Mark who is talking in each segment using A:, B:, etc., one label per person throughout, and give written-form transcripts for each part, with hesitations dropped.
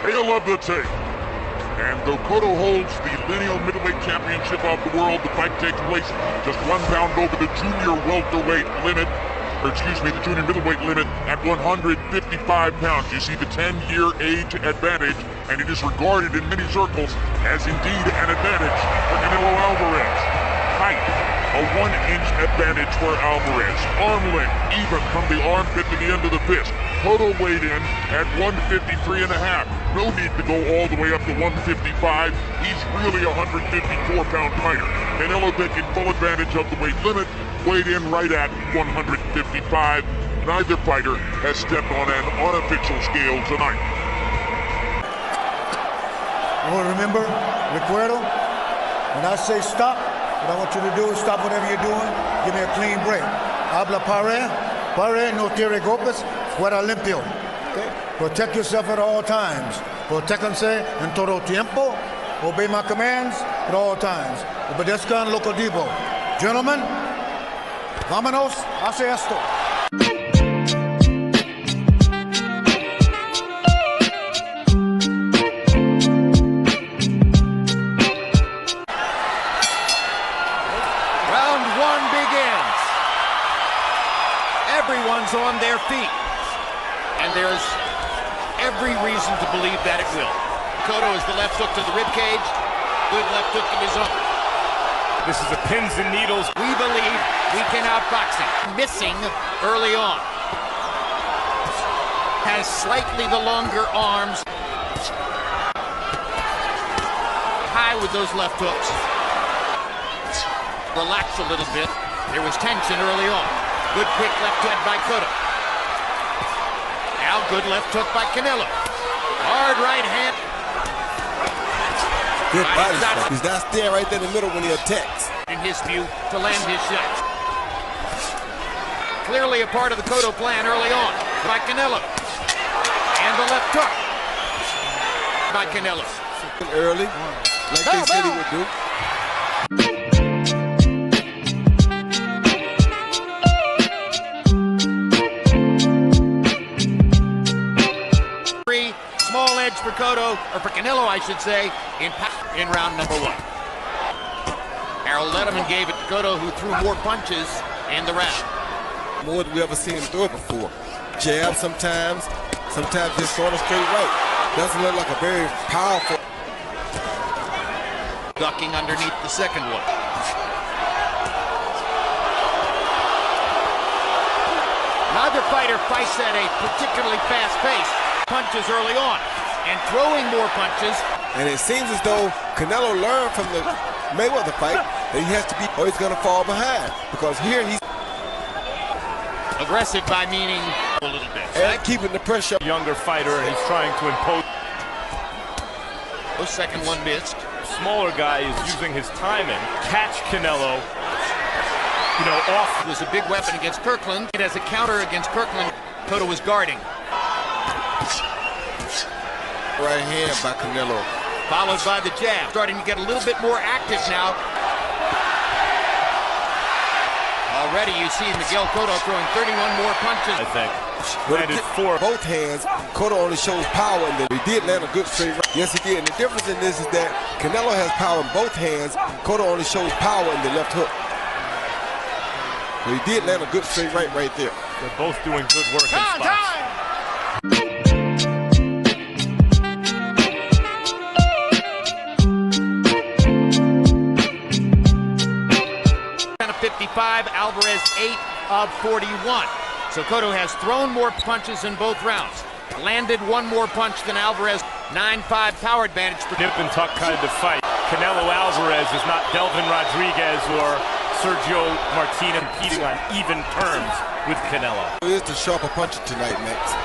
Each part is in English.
A: Tale of the tape. And though Cotto holds the lineal middleweight championship of the world, the fight takes place just 1 pound over the junior welterweight limit, or excuse me, the junior middleweight limit at 155 pounds. You see the 10-year age advantage, and it is regarded in many circles as indeed an advantage for Canelo Alvarez. Height, a 1-inch advantage for Alvarez. Arm length, even from the armpit to the end of the fist. Cotto weighed in at 153.5. No need to go all the way up to 155. He's really a 154-pound fighter. Canelo taking full advantage of the weight limit, weighed in right at 155. Neither fighter has stepped on an unofficial scale tonight.
B: Well, remember, recuerdo, when I say stop, what I want you to do is stop whatever you're doing, give me a clean break. Habla pare no tire golpes, fuera limpio. Okay? Protect yourself at all times. Protéjanse en todo tiempo. Obey my commands at all times. Obedezcan lo que digo. Gentlemen, vámonos, hace esto.
C: Round 1 begins. Everyone's on their feet. And there's every reason to believe that it will. Cotto is the left hook to the ribcage. Good left hook to his own.
D: This is a pins and needles.
C: We believe we can outbox him. Missing early on. Has slightly the longer arms. High with those left hooks. Relax a little bit. There was tension early on. Good quick left hook by Cotto. Now good left hook by Canelo. Hard right hand.
E: Good body shot. He's not staying right there in the middle when he attacks.
C: In his view, to land his shots. Clearly a part of the Cotto plan early on by Canelo. And the left hook by Canelo.
E: Early, like they said he would do.
C: Small edge for Cotto, or for Canelo, I should say, in round number 1. Harold Letterman gave it to Cotto, who threw more punches in the round.
E: More than we ever seen him throw it before. Jab sometimes just sort of straight right. Doesn't look like a very powerful.
C: Ducking underneath the second one. Neither fighter fights at a particularly fast pace. Punches early on and throwing more punches.
E: And it seems as though Canelo learned from the Mayweather fight that he has to be, or he's going to fall behind. Because here he's
C: aggressive by meaning a little bit.
E: And keeping the pressure.
D: Younger fighter, and he's trying to impose.
C: The second one missed.
D: Smaller guy is using his timing. Catch Canelo, off.
C: It was a big weapon against Kirkland. It has a counter against Kirkland. Cotto was guarding.
E: Right hand by Canelo.
C: Followed by the jab. Starting to get a little bit more active now. Already you see Miguel Cotto throwing 31 more punches.
D: I think.
E: Landed 4. Both hands, Cotto only shows power, and then he did land a good straight right. Yes, he did. And the difference in this is that Canelo has power in both hands. Cotto only shows power in the left hook. So he did land a good straight right there.
D: They're both doing good work in spots.
C: 55, Alvarez 8 of 41. So Cotto has thrown more punches in both rounds. Landed one more punch than Alvarez. 9-5 power advantage for
D: nip and tuck kind of fight. Canelo Alvarez is not Delvin Rodriguez or Sergio Martinez competing on even terms with Canelo.
E: Who is the sharper puncher tonight, Max?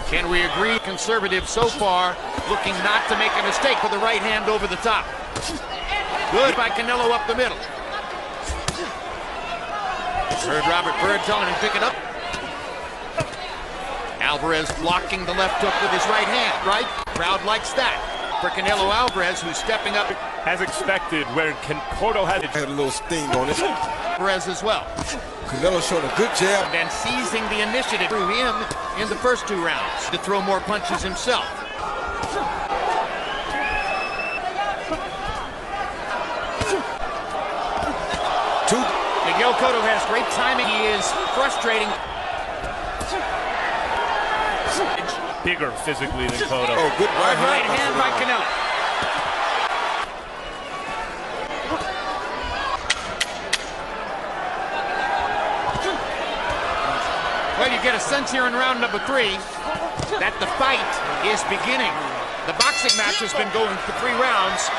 C: Can we agree? Conservative so far, looking not to make a mistake with the right hand over the top. Good by Canelo up the middle. Heard Robert Byrd telling him to pick it up. Alvarez blocking the left hook with his right hand, right? Crowd likes that. For Canelo Alvarez, who's stepping up.
D: As expected, where Cotto had
E: a little sting on it.
C: Alvarez as well.
E: Canelo showed a good jab.
C: And seizing the initiative through him in the first 2 rounds to throw more punches himself.
E: Two.
C: Miguel Cotto has great timing. He is frustrating.
D: Bigger physically than Cotto.
E: Oh, good
C: Right hand by Canelo. Well, you get a sense here in round number 3 that the fight is beginning. The boxing match has been going for 3 rounds.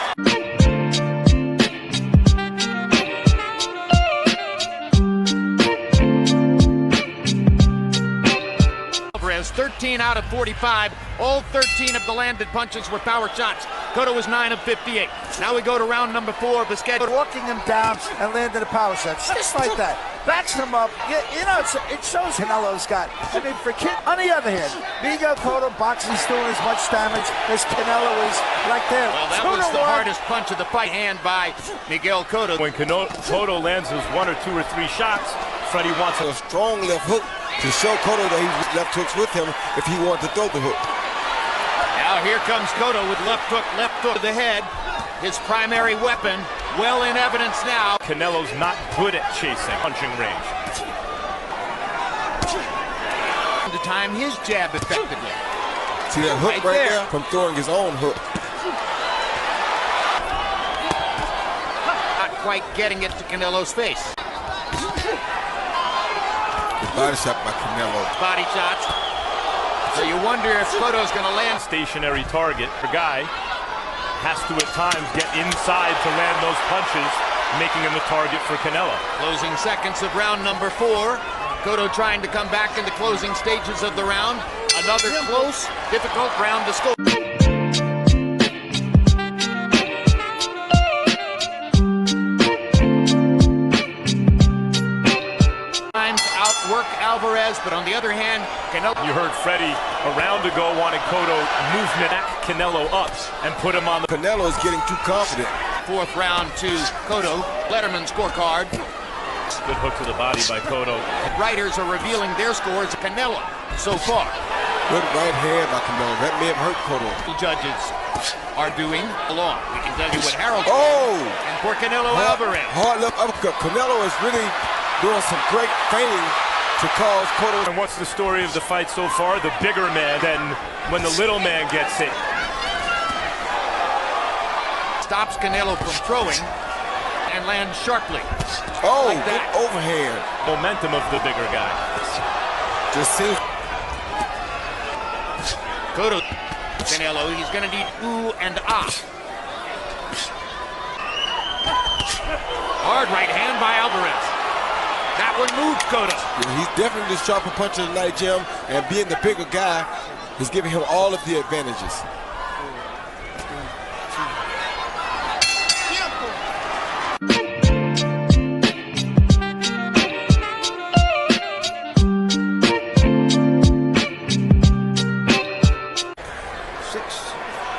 C: Alvarez, 13 out of 45. All 13 of the landed punches were power shots. Cotto was 9 of 58. Now we go to round number 4 of the schedule.
F: Walking him down and landing a power shot, just like that. Backs him up. You know, it shows Canelo's got. I mean, on the other hand, Miguel Cotto boxing's doing as much damage as Canelo is right there.
C: Well, that was the hardest punch of the fight, hand by Miguel Cotto.
D: When Cotto lands his 1 or 2 or 3 shots, Freddie wants
E: a strong left hook to show Cotto that he's left hooks with him if he wanted to throw the hook.
C: Now here comes Cotto with left hook to the head. His primary weapon, well in evidence now.
D: Canelo's not good at chasing punching range.
C: To time his jab effectively.
E: See that hook right there? From throwing his own hook.
C: Not quite getting it to Canelo's face.
E: Body shot by Canelo.
C: Body shots. So you wonder if Cotto's going to land.
D: Stationary target. The guy has to at times get inside to land those punches, making him the target for Canelo.
C: Closing seconds of round number 4. Cotto trying to come back in the closing stages of the round. Another close, difficult round to score. Outwork Alvarez, but on the other hand, Canelo.
D: You heard Freddie a round ago wanted Cotto movement back Canelo up and put him on the.
E: Canelo is getting too confident.
C: 4th round to Cotto. Letterman scorecard.
D: Good hook to the body by Cotto.
C: Writers are revealing their scores. Canelo so far.
E: Good right hand by Canelo. That may have hurt Cotto.
C: Judges are doing along. We can tell you what Harold.
E: Oh!
C: And for Canelo Alvarez.
E: Hard left uppercut. Canelo is really doing some great feinting to cause Cotto.
D: And what's the story of the fight so far? The bigger man than when the little man gets hit.
C: Stops Canelo from throwing and lands sharply.
E: Oh,
C: like
E: good overhand.
D: Momentum of the bigger guy.
E: Just seems.
C: Cotto, Canelo, he's going to need ooh and ah. Hard right hand by Alvarez. That one moved Cotto.
E: Yeah, he's definitely the sharper puncher tonight, Jim, and being the bigger guy is giving him all of the advantages.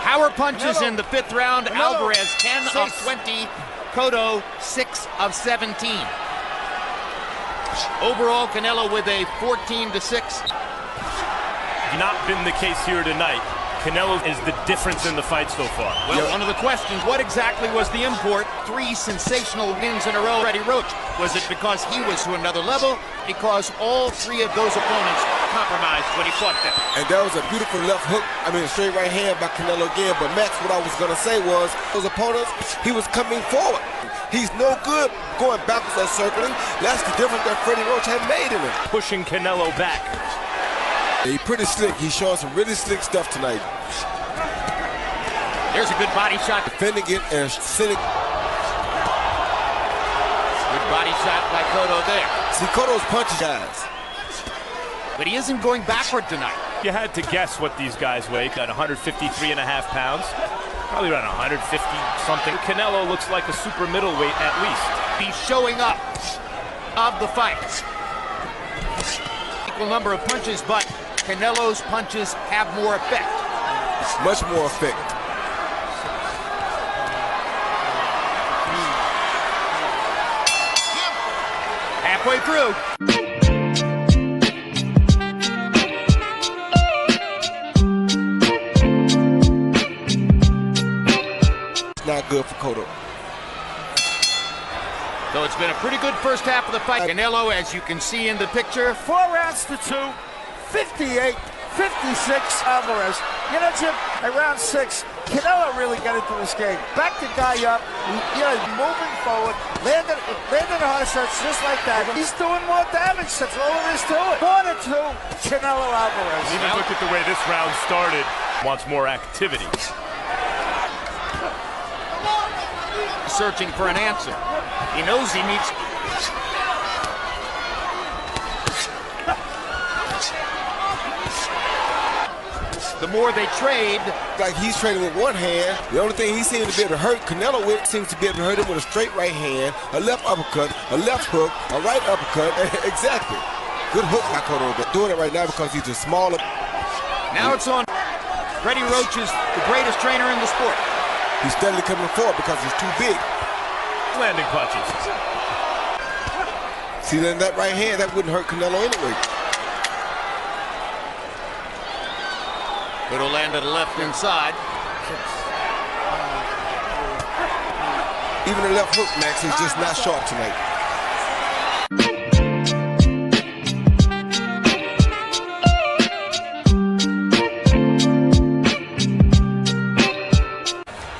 C: Power punches in the 5th round. Alvarez 10 of 20. Cotto 6 of 17. Overall, Canelo with a 14-6.
D: Not been the case here tonight. Canelo is the difference in the fight so far.
C: Well, one of the questions, what exactly was the import? 3 sensational wins in a row. Freddie Roach. Was it because he was to another level? Because all 3 of those opponents compromised when he fought them.
E: And that was a beautiful left hook, straight right hand by Canelo again. But Max, what I was going to say was, those opponents, he was coming forward. He's no good going backwards or circling. That's the difference that Freddie Roach had made in him.
D: Pushing Canelo back.
E: He's pretty slick. He's showing some really slick stuff tonight.
C: There's a good body shot.
E: Defending it and sitting.
C: Good body shot by Cotto there.
E: See, Cotto's punches, guys.
C: But he isn't going backward tonight.
D: You had to guess what these guys weigh at 153.5 pounds. Probably around 150 something. Canelo looks like a super middleweight at least.
C: He's showing up of the fight. Equal number of punches, but Canelo's punches have more effect.
E: Much more effect.
C: Halfway through.
E: Not good for Cotto.
C: So it's been a pretty good first half of the fight. Canelo, as you can see in the picture,
F: 4 rounds to 2, 58, 56, Alvarez. You know, Jim, at round 6, Canelo really got into this game. Backed the guy up, moving forward, landed a hard shots just like that. He's doing more damage, that's all there is to it. 4 to 2, Canelo Alvarez.
D: Even look at the way this round started. Wants more activity.
C: Searching for an answer. He knows he needs... The more they trade...
E: Like he's trading with one hand. The only thing he seems to be able to hurt Canelo with seems to be able to hurt him with a straight right hand, a left uppercut, a left hook, a right uppercut. Exactly. Good hook by Cotto. Doing it right now because he's just smaller.
C: Now it's on. Freddie Roach is the greatest trainer in the sport.
E: He's steadily coming forward because he's too big.
D: Landing punches.
E: See that right hand, that wouldn't hurt Canelo anyway.
C: It'll land to the left inside.
E: Even the left hook, Max, is just not sharp tonight.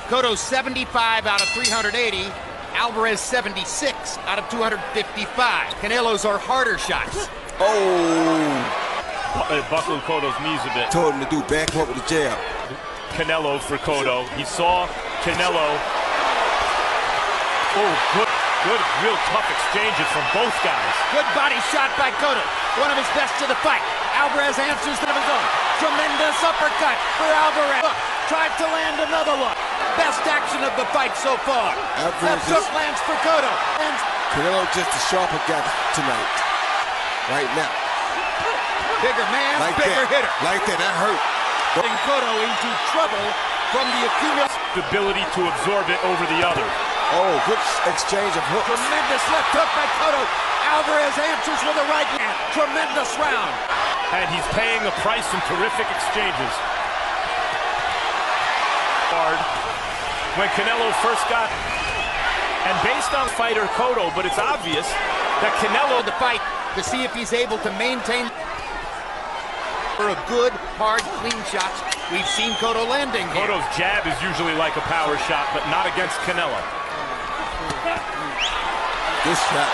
C: Cotto 75 out of 380. Alvarez 76 out of 255. Canelo's are harder shots.
E: Oh!
D: It buckled Cotto's knees a bit.
E: Told him to do back up with the jab.
D: Canelo for Cotto. He saw Canelo. Oh, good, real tough exchanges from both guys.
C: Good body shot by Cotto. One of his best of the fight. Alvarez answers to his own. Tremendous uppercut for Alvarez. Tried to land another one. Best action of the fight so far. Left hook lands for Cotto.
E: Canelo just a sharper guy tonight. Right now.
C: Bigger man,
E: like
C: bigger hitter.
E: Like that hurt.
C: Putting Cotto into trouble from the accumulation.
D: The ability to absorb it over the other.
E: Oh, good exchange of hooks.
C: Tremendous left hook by Cotto. Alvarez answers with a right hand. Tremendous round.
D: And he's paying a price in terrific exchanges. Hard. When Canelo first got, and based on fighter Cotto, but it's obvious that Canelo
C: the fight to see if he's able to maintain for a good, hard, clean shots. We've seen Cotto landing here.
D: Cotto's jab is usually like a power shot, but not against Canelo.
E: This shot.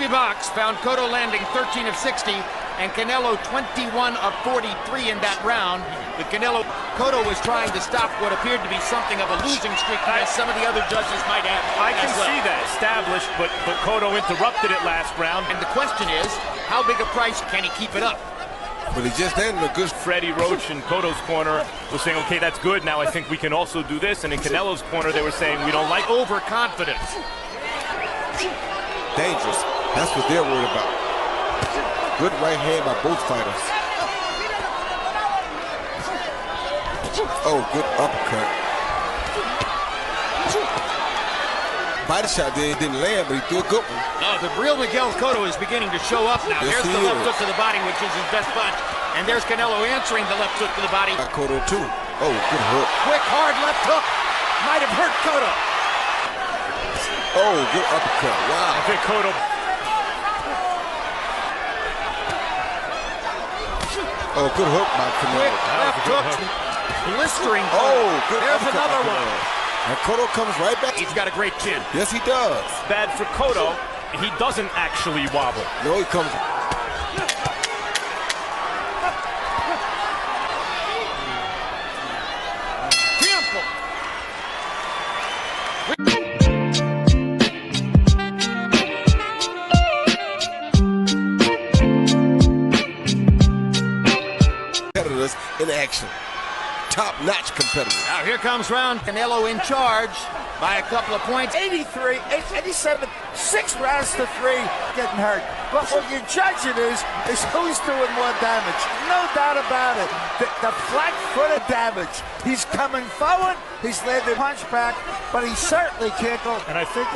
C: Box found Cotto landing 13 of 60 and Canelo 21 of 43 in that round. But Cotto was trying to stop what appeared to be something of a losing streak as some of the other judges might have.
D: I can see that established, but Cotto interrupted it last round.
C: And the question is, how big a price can he keep it up?
E: But he just ended a good...
D: Freddie Roach in Cotto's corner was saying, okay, that's good. Now I think we can also do this. And in Canelo's corner, they were saying, we don't like
C: overconfidence.
E: Dangerous. That's what they're worried about. Good right hand by both fighters. Oh, good uppercut. Body shot there, it didn't land, but he threw a good one.
C: Oh, the real Miguel Cotto is beginning to show up now.
E: Yes,
C: there's the left hook to the body, which is his best punch. And there's Canelo answering the left hook to the body.
E: By Cotto too. Oh, good hook.
C: Quick, hard left hook. Might have hurt Cotto.
E: Oh, good uppercut. Wow.
D: I think Cotto...
E: Oh, good hook by Canelo.
C: Quick left hook. Blistering.
E: Oh, good
C: There's another one.
E: And Cotto comes right back.
C: He's got a great chin.
E: Yes, he does.
D: Bad for Cotto. He doesn't actually wobble.
E: No, he comes... in action. Top-notch competitor.
C: Now here comes round. Canelo in charge by a couple of points.
F: 83, 87, 6 rounds to 3, getting hurt. But what you're judging is who's doing more damage. No doubt about it. The flat-footed damage. He's coming forward. He's landed punch back, but he certainly can't go.
D: And I think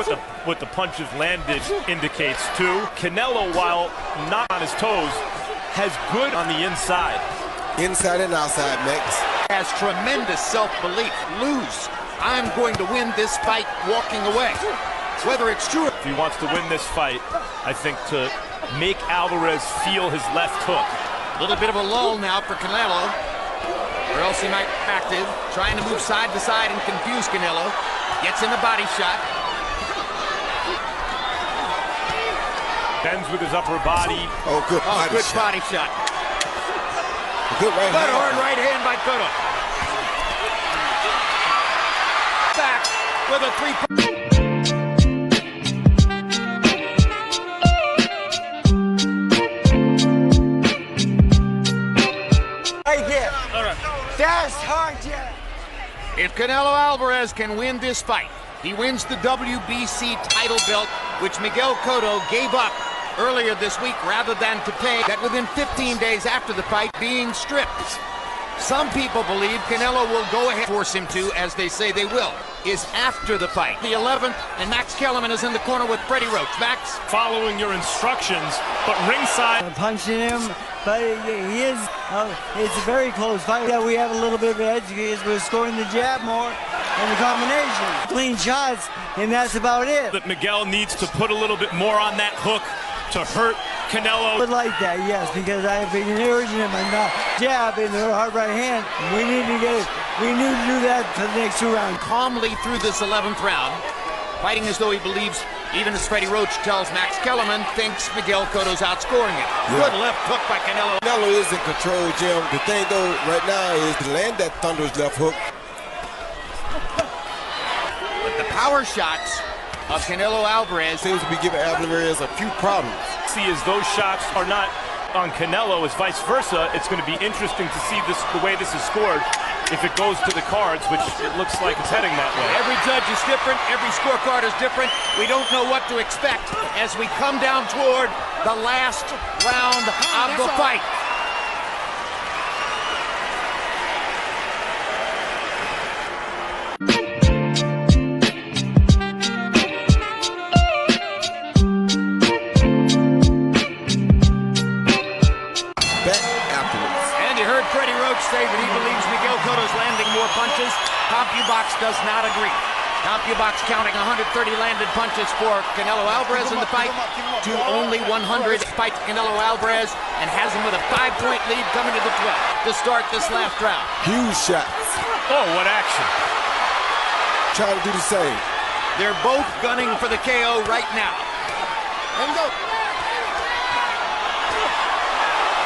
D: what the punches landed indicates too. Canelo, while not on his toes, has good on the inside.
E: Inside and outside, Max.
C: Has tremendous self-belief. Lose. I'm going to win this fight walking away. Whether it's true.
D: If he wants to win this fight, I think to make Alvarez feel his left hook.
C: A little bit of a lull now for Canelo, or else he might be active, trying to move side to side and confuse Canelo. Gets in the body shot.
D: Bends with his upper body.
E: Oh, good body
C: good
E: shot.
C: Body shot.
E: Good right hand.
C: Hard right hand by Cotto. Back with a 3-point.
F: That's hard, yeah.
C: If Canelo Alvarez can win this fight, he wins the WBC title belt, which Miguel Cotto gave up earlier this week rather than to pay that within 15 days after the fight being stripped. Some people believe Canelo will go ahead and force him to, as they say they will, is after the fight. The 11th, and Max Kellerman is in the corner with Freddie Roach. Max?
D: Following your instructions, but ringside.
G: Punching him, but he is, it's a very close fight. Yeah, we have a little bit of an edge because we're scoring the jab more and the combination. Clean shots, and that's about it.
D: That Miguel needs to put a little bit more on that hook to hurt Canelo.
G: I would like that, yes, because I have been urging him and jab in the hard right hand. We need to get it. We need to do that for the next 2 rounds.
C: Calmly through this 11th round, fighting as though he believes, even as Freddie Roach tells Max Kellerman, thinks Miguel Cotto's outscoring him.
E: Yeah.
C: Good left hook by Canelo.
E: Canelo is in control, Jim. The thing, though, right now is to land that thunderous left hook.
C: But the power shots of Canelo Alvarez
E: Seems to be giving Alvarez a few problems.
D: See, as those shots are not on Canelo, as vice versa, it's going to be interesting to see this, the way this is scored, if it goes to the cards, which it looks like it's heading that way.
C: Every judge is different. Every scorecard is different. We don't know what to expect as we come down toward the last round of the fight. Say that he believes Miguel Cotto's landing more punches. CompuBox does not agree. CompuBox counting 130 landed punches for Canelo Alvarez in the fight to only 100. Fight Canelo Alvarez and has him with a 5-point lead coming to the 12th to start this last round.
E: Huge shots.
D: Oh, what action.
E: Trying to do the same.
C: They're both gunning for the KO right now. And go.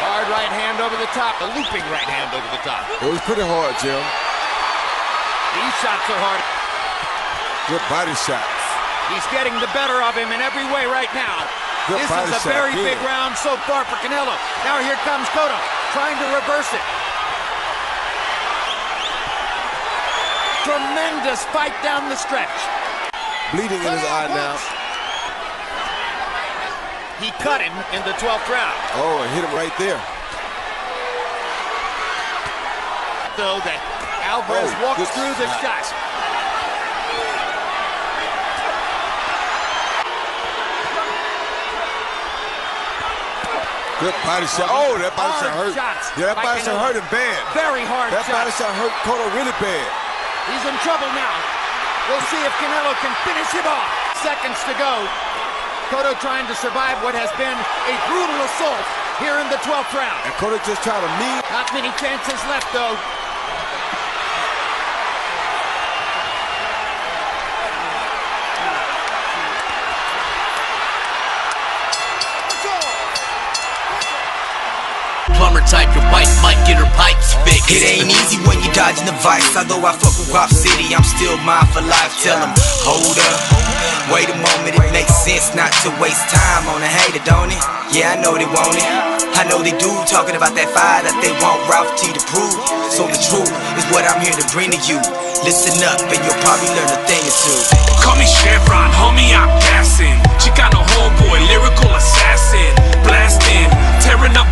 C: Hard right hand over the top, a looping right hand over the top.
E: It was pretty hard, Jim.
C: These shots are hard.
E: Good body shots.
C: He's getting the better of him in every way right now.
E: Good
C: this
E: body
C: is a
E: shot,
C: very
E: yeah.
C: big round so far for Canelo. Now here comes Cotto, trying to reverse it. Tremendous fight down the stretch.
E: Bleeding in his eye now.
C: He cut him in the 12th round.
E: Oh, and hit him right there.
C: Though that Alvarez walks through the shot.
E: Good body shot. Oh, that body shot hurt.
C: Shots
E: Yeah, that body shot hurt him bad.
C: Very hard
E: That body
C: shot.
E: shot hurt Cotto really bad.
C: He's in trouble now. We'll see if Canelo can finish him off. Seconds to go. Cotto trying to survive what has been a brutal assault here in the 12th round.
E: And Cotto just trying to meet.
C: Not many chances left, though.
H: Plumber type, your wife might get her pipes fixed. It ain't easy when you dodging the vice. Although I fuck with Rock City, I'm still mine for life. Tell them, hold up, wait a moment, it makes sense not to waste time on a hater, don't it? Yeah, I know they want it. I know they do, talking about that fire that they want Ralph T to prove. So the truth is what I'm here to bring to you. Listen up and you'll probably learn a thing or two.
I: Call me Chevron, homie, I'm gassing. Chicano homeboy, lyrical assassin. Blasting, tearing up